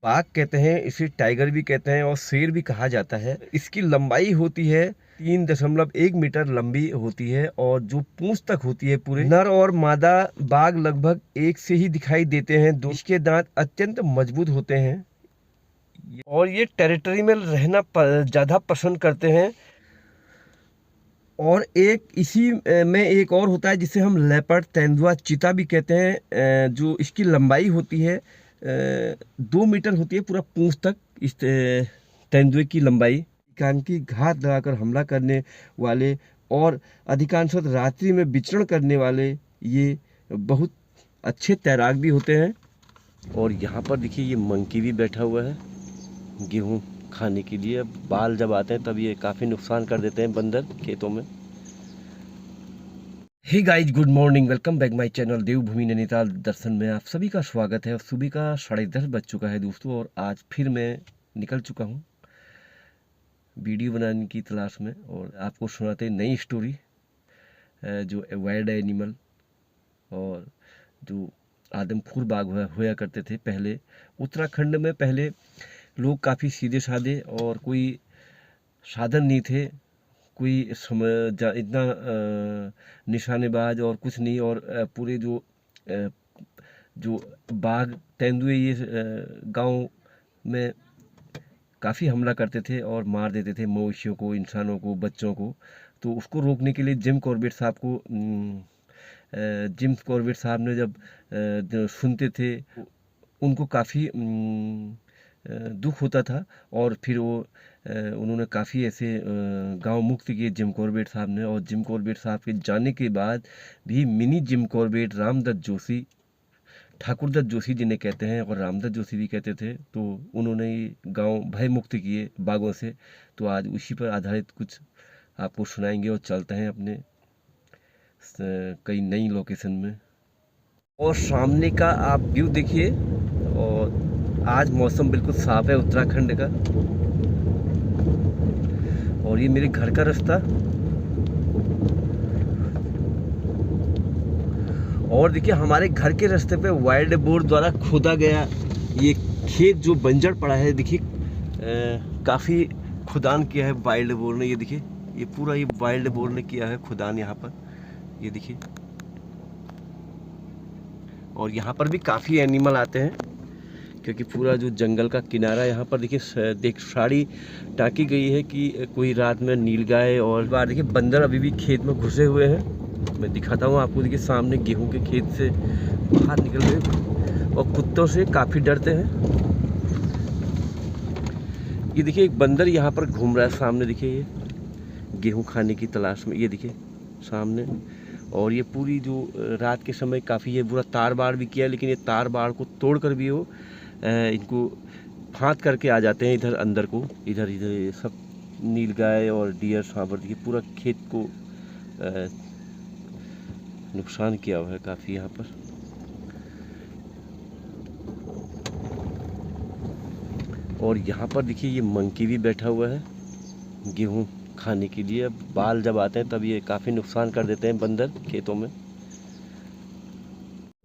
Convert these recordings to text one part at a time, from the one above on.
बाघ कहते हैं, इसे टाइगर भी कहते हैं और शेर भी कहा जाता है। इसकी लंबाई होती है 3.1 मीटर लंबी होती है और जो पूंछ तक होती है पूरे। नर और मादा बाघ लगभग एक से ही दिखाई देते हैं। इसके दांत अत्यंत मजबूत होते हैं और ये टेरिटरी में रहना ज़्यादा पसंद करते हैं। और एक इसी में एक और होता है जिसे हम लेपर्ड, तेंदुआ, चीता भी कहते हैं। जो इसकी लंबाई होती है 2 मीटर होती है पूरा पूंछ तक। इस तेंदुए की लंबाई कान की घात लगाकर हमला करने वाले और अधिकांशतः रात्रि में विचरण करने वाले ये बहुत अच्छे तैराक भी होते हैं। और यहाँ पर देखिए ये मंकी भी बैठा हुआ है गेहूँ खाने के लिए। अब बाल जब आते हैं तब ये काफ़ी नुकसान कर देते हैं बंदर खेतों में। Hey guys, good morning, welcome back my channel Devbhoomi Nainital Darshan में आप सभी का स्वागत है। और सुबह का 10:30 बज चुका है दोस्तों और आज फिर मैं निकल चुका हूँ वीडियो बनाने की तलाश में और आपको सुनाते नई स्टोरी जो वाइल्ड एनिमल और जो आदमखोर बाघ हुआ करते थे पहले उत्तराखंड में। पहले लोग काफ़ी सीधे साधे और कोई साधन नहीं थे, कोई इतना निशानेबाज और कुछ नहीं। और पूरे जो बाघ, तेंदुए ये गांव में काफ़ी हमला करते थे और मार देते थे मवेशियों को, इंसानों को, बच्चों को। तो उसको रोकने के लिए जिम कॉर्बेट साहब ने जब सुनते थे उनको काफ़ी दुख होता था और फिर उन्होंने काफ़ी ऐसे गांव मुक्त किए जिम कॉर्बेट साहब ने। और जिम कॉर्बेट साहब के जाने के बाद भी mini Jim Corbett Ramdutt Joshi, Thakurdutt Joshi जिन्हें कहते हैं और रामदत्त जोशी भी कहते थे, तो उन्होंने गांव भय मुक्त किए बाघों से। तो आज उसी पर आधारित कुछ आपको सुनाएंगे और चलते हैं अपने कई नई लोकेशन में। और सामने का आप व्यू देखिए। और आज मौसम बिल्कुल साफ है उत्तराखंड का। और ये मेरे घर का रास्ता। और देखिए हमारे घर के रास्ते पे वाइल्ड बोर द्वारा खोदा गया ये खेत जो बंजर पड़ा है, देखिए काफ़ी खुदान किया है वाइल्ड बोर ने। ये देखिए ये पूरा ये वाइल्ड बोर ने किया है खुदान यहाँ पर, ये देखिए। और यहाँ पर भी काफ़ी एनिमल आते हैं क्योंकि पूरा जो जंगल का किनारा यहाँ पर देखिए साड़ी टाँकी गई है कि कोई रात में नीलगाय और बार देखिए बंदर अभी भी खेत में घुसे हुए हैं। मैं दिखाता हूँ आपको। देखिए सामने गेहूं के खेत से बाहर निकल गए और कुत्तों से काफ़ी डरते हैं। ये देखिए एक बंदर यहाँ पर घूम रहा है सामने, देखिए ये गेहूँ खाने की तलाश में, ये देखिए सामने। और ये पूरी जो रात के समय काफ़ी ये पूरा तार बाड़ भी किया, लेकिन ये तार बाड़ को तोड़ कर भी वो इनको फाँद करके आ जाते हैं इधर अंदर को। इधर ये सब नीलगाय और डियर सांभर देखिए पूरा खेत को नुकसान किया हुआ है काफ़ी यहाँ पर। और यहाँ पर देखिए ये मंकी भी बैठा हुआ है गेहूँ खाने के लिए। अब बाल जब आते हैं तब ये काफ़ी नुकसान कर देते हैं बंदर खेतों में।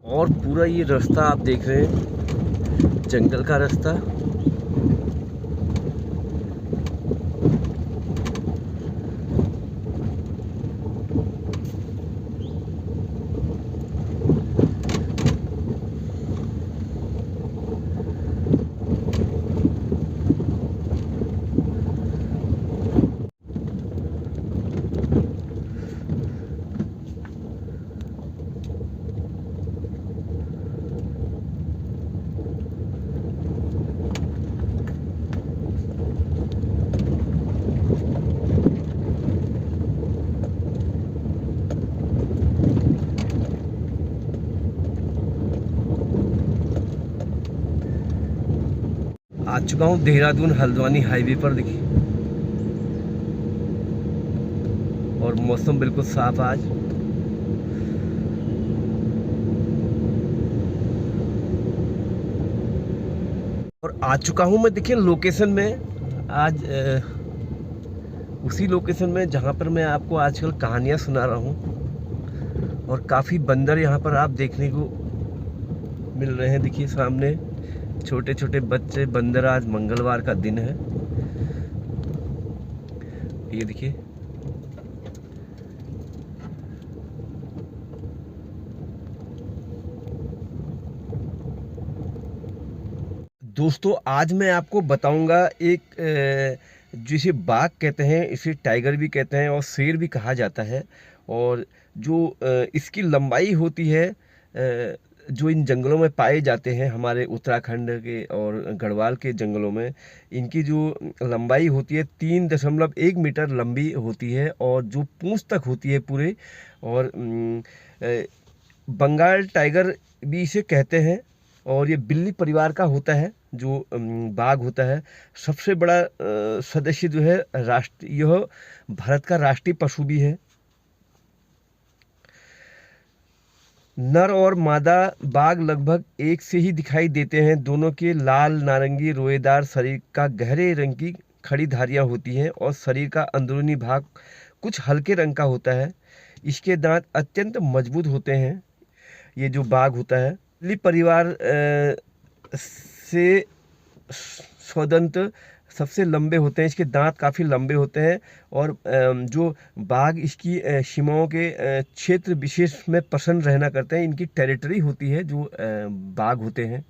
और पूरा ये रास्ता आप देख रहे हैं जंगल का रास्ता। आ चुका हूँ देहरादून हल्द्वानी हाईवे पर देखिए। और मौसम बिल्कुल साफ आज। और आ चुका हूँ मैं देखिए लोकेशन में आज, उसी लोकेशन में जहाँ पर मैं आपको आजकल कहानियाँ सुना रहा हूँ। और काफ़ी बंदर यहाँ पर आप देखने को मिल रहे हैं। देखिए सामने छोटे छोटे बच्चे बंदर। आज मंगलवार का दिन है, ये देखिए। दोस्तों आज मैं आपको बताऊंगा एक जिसे बाघ कहते हैं, इसे टाइगर भी कहते हैं और शेर भी कहा जाता है। और जो इसकी लंबाई होती है, जो इन जंगलों में पाए जाते हैं हमारे उत्तराखंड के और गढ़वाल के जंगलों में, इनकी जो लंबाई होती है 3.1 मीटर लंबी होती है और जो पूंछ तक होती है पूरे। और बंगाल टाइगर भी इसे कहते हैं। और ये बिल्ली परिवार का होता है जो बाघ होता है। सबसे बड़ा सदस्य जो है यह भारत का राष्ट्रीय पशु भी है। नर और मादा बाघ लगभग एक से ही दिखाई देते हैं। दोनों के लाल नारंगी रोएदार शरीर का गहरे रंग की खड़ी धारियां होती हैं और शरीर का अंदरूनी भाग कुछ हल्के रंग का होता है। इसके दांत अत्यंत मजबूत होते हैं। ये जो बाघ होता है बिल्ली परिवार से स्वतंत्र सबसे लंबे होते हैं। इसके दांत काफ़ी लंबे होते हैं। और जो बाघ इसकी सीमाओं के क्षेत्र विशेष में पसंद रहना करते हैं। इनकी टेरिटरी होती है जो बाघ होते हैं,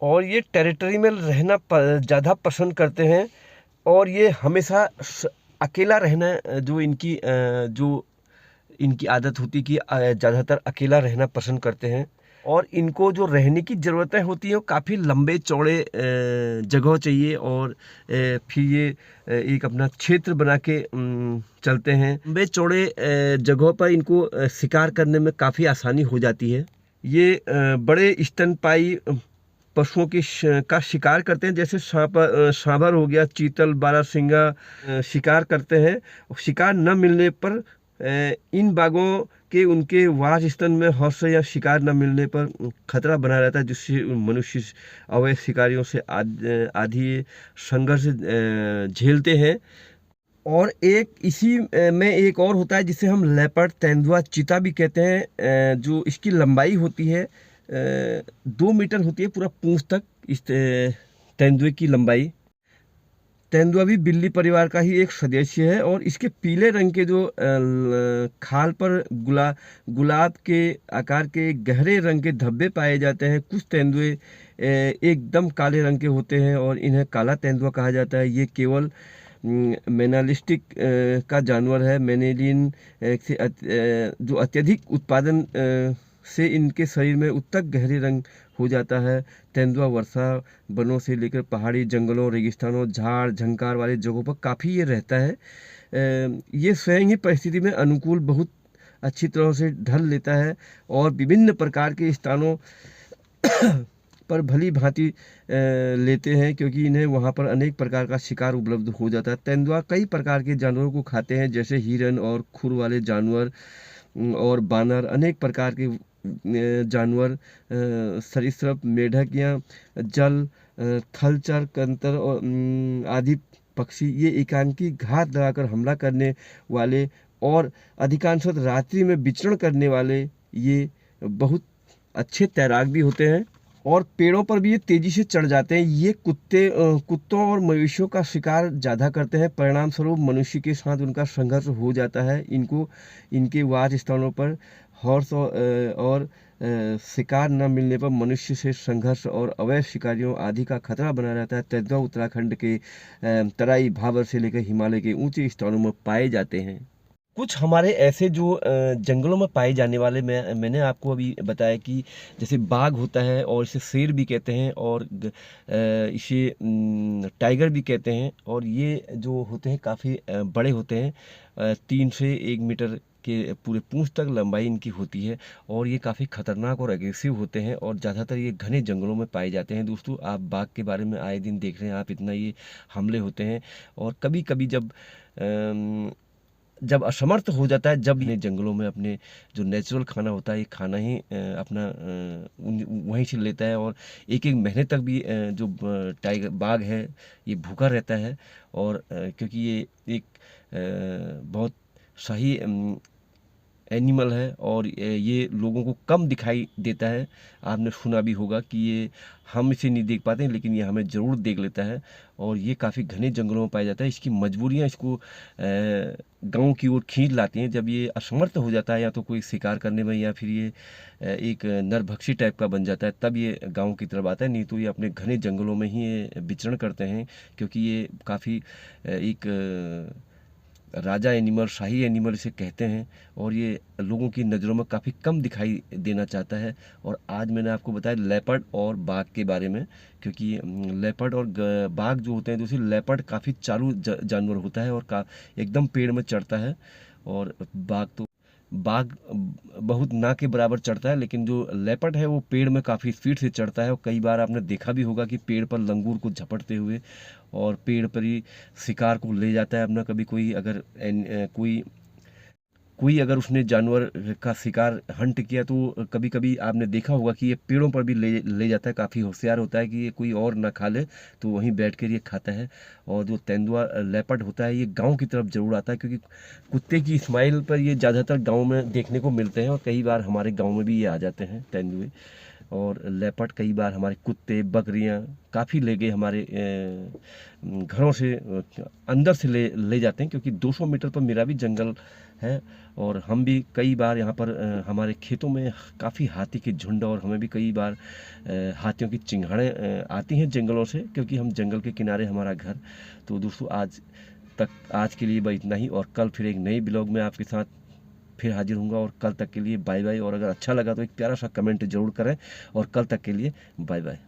और ये टेरिटरी में रहना ज़्यादा पसंद करते हैं। और ये हमेशा अकेला रहना जो इनकी आदत होती है कि ज़्यादातर अकेला रहना पसंद करते हैं। और इनको जो रहने की ज़रूरतें होती हैं वो काफ़ी लंबे चौड़े जगह चाहिए। और फिर ये एक अपना क्षेत्र बना के चलते हैं। लंबे चौड़े जगहों पर इनको शिकार करने में काफ़ी आसानी हो जाती है। ये बड़े स्तनपायी पशुओं का शिकार करते हैं, जैसे सांभर हो गया, चीतल, बारहसिंगा शिकार करते हैं। शिकार न मिलने पर इन बाघों के उनके वास स्थल में हौसला या शिकार न मिलने पर खतरा बना रहता है, जिससे मनुष्य अवैध शिकारियों से आधी संघर्ष झेलते हैं। और एक इसी में एक और होता है जिसे हम लेपर्ड, तेंदुआ, चीता भी कहते हैं। जो इसकी लंबाई होती है 2 मीटर होती है पूरा पूंछ तक, इस तेंदुए की लंबाई। तेंदुआ भी बिल्ली परिवार का ही एक सदस्य है। और इसके पीले रंग के जो खाल पर गुलाब के आकार के गहरे रंग के धब्बे पाए जाते हैं। कुछ तेंदुए एकदम काले रंग के होते हैं और इन्हें काला तेंदुआ कहा जाता है। ये केवल मेनालिस्टिक का जानवर है। मेनेलिन से जो अत्यधिक उत्पादन से इनके शरीर में उत्तक गहरे रंग हो जाता है। तेंदुआ वर्षा वनों से लेकर पहाड़ी जंगलों, रेगिस्तानों, झाड़ झंकार वाले जगहों पर काफ़ी ये रहता है। ये स्वयं ही परिस्थिति में अनुकूल बहुत अच्छी तरह से ढल लेता है और विभिन्न प्रकार के स्थानों पर भली भांति लेते हैं, क्योंकि इन्हें वहाँ पर अनेक प्रकार का शिकार उपलब्ध हो जाता है। तेंदुआ कई प्रकार के जानवरों को खाते हैं, जैसे हिरन और खुर वाले जानवर और बानर, अनेक प्रकार के जानवर, सरीसृप, मेढक या जल थलचर, कंतर और आदि पक्षी ये एकांकी घात लगाकर हमला करने वाले और अधिकांशतः रात्रि में विचरण करने वाले ये बहुत अच्छे तैराक भी होते हैं। और पेड़ों पर भी ये तेजी से चढ़ जाते हैं। ये कुत्तों और मवेशियों का शिकार ज़्यादा करते हैं। परिणाम स्वरूप मनुष्य के साथ उनका संघर्ष हो जाता है। इनको इनके वास स्थानों पर हॉर्स और शिकार न मिलने पर मनुष्य से संघर्ष और अवैध शिकारियों आदि का खतरा बना रहता है। तेंदुआ उत्तराखंड के तराई, भाबर से लेकर हिमालय के ऊंचे स्थानों में पाए जाते हैं। कुछ हमारे ऐसे जो जंगलों में पाए जाने वाले मैंने आपको अभी बताया कि जैसे बाघ होता है और इसे शेर भी कहते हैं और इसे टाइगर भी कहते हैं। और ये जो होते हैं काफ़ी बड़े होते हैं। 3 से 1 मीटर के पूरे पूंछ तक लंबाई इनकी होती है और ये काफ़ी खतरनाक और एग्रेसिव होते हैं और ज़्यादातर ये घने जंगलों में पाए जाते हैं। दोस्तों आप बाघ के बारे में आए दिन देख रहे हैं आप, इतना ये हमले होते हैं। और कभी कभी जब असमर्थ हो जाता है, जब ये जंगलों में अपने जो नेचुरल खाना होता है ये खाना ही अपना वहीं से लेता है। और एक एक महीने तक भी जो टाइगर बाघ है ये भूखा रहता है। और क्योंकि ये एक बहुत सही एनिमल है और ये लोगों को कम दिखाई देता है। आपने सुना भी होगा कि ये हम इसे नहीं देख पाते हैं, लेकिन ये हमें ज़रूर देख लेता है और ये काफ़ी घने जंगलों में पाया जाता है। इसकी मजबूरियाँ इसको गांव की ओर खींच लाती हैं। जब ये असमर्थ हो जाता है या तो कोई शिकार करने में, या फिर ये एक नरभक्षी टाइप का बन जाता है, तब ये गांव की तरफ आता है। नहीं तो ये अपने घने जंगलों में ही ये विचरण करते हैं, क्योंकि ये काफ़ी एक राजा एनिमल, शाही एनिमल इसे कहते हैं और ये लोगों की नज़रों में काफ़ी कम दिखाई देना चाहता है। और आज मैंने आपको बताया लेपर्ड और बाघ के बारे में, क्योंकि लेपर्ड और बाघ जो होते हैं, दूसरी लेपर्ड काफ़ी चालू जानवर होता है और एकदम पेड़ में चढ़ता है, और बाघ बहुत ना के बराबर चढ़ता है, लेकिन जो लेपर्ड है वो पेड़ में काफ़ी स्पीड से चढ़ता है। और कई बार आपने देखा भी होगा कि पेड़ पर लंगूर को झपटते हुए और पेड़ पर ही शिकार को ले जाता है अपना। कभी कोई अगर कोई अगर उसने जानवर का शिकार हंट किया, तो कभी कभी आपने देखा होगा कि ये पेड़ों पर भी ले ले जाता है। काफ़ी होशियार होता है कि ये कोई और ना खा ले, तो वहीं बैठ कर ये खाता है। और जो तेंदुआ लेपर्ड होता है, ये गांव की तरफ जरूर आता है, क्योंकि कुत्ते की स्माइल पर ये ज़्यादातर गांव में देखने को मिलते हैं, और कई बार हमारे गांव में भी ये आ जाते हैं तेंदुए। और लेपर्ड कई बार हमारे कुत्ते, बकरियां काफ़ी ले गए हमारे घरों से अंदर से ले ले जाते हैं, क्योंकि 200 मीटर पर मेरा भी जंगल है। और हम भी कई बार यहाँ पर हमारे खेतों में काफ़ी हाथी के झुंड, और हमें भी कई बार हाथियों की चिंगाड़ें आती हैं जंगलों से, क्योंकि हम जंगल के किनारे हमारा घर। तो दोस्तों आज के लिए बस इतना ही, और कल फिर एक नई ब्लॉग में आपके साथ फिर हाजिर होऊंगा। और कल तक के लिए बाय बाय। और अगर अच्छा लगा तो एक प्यारा सा कमेंट जरूर करें, और कल तक के लिए बाय बाय।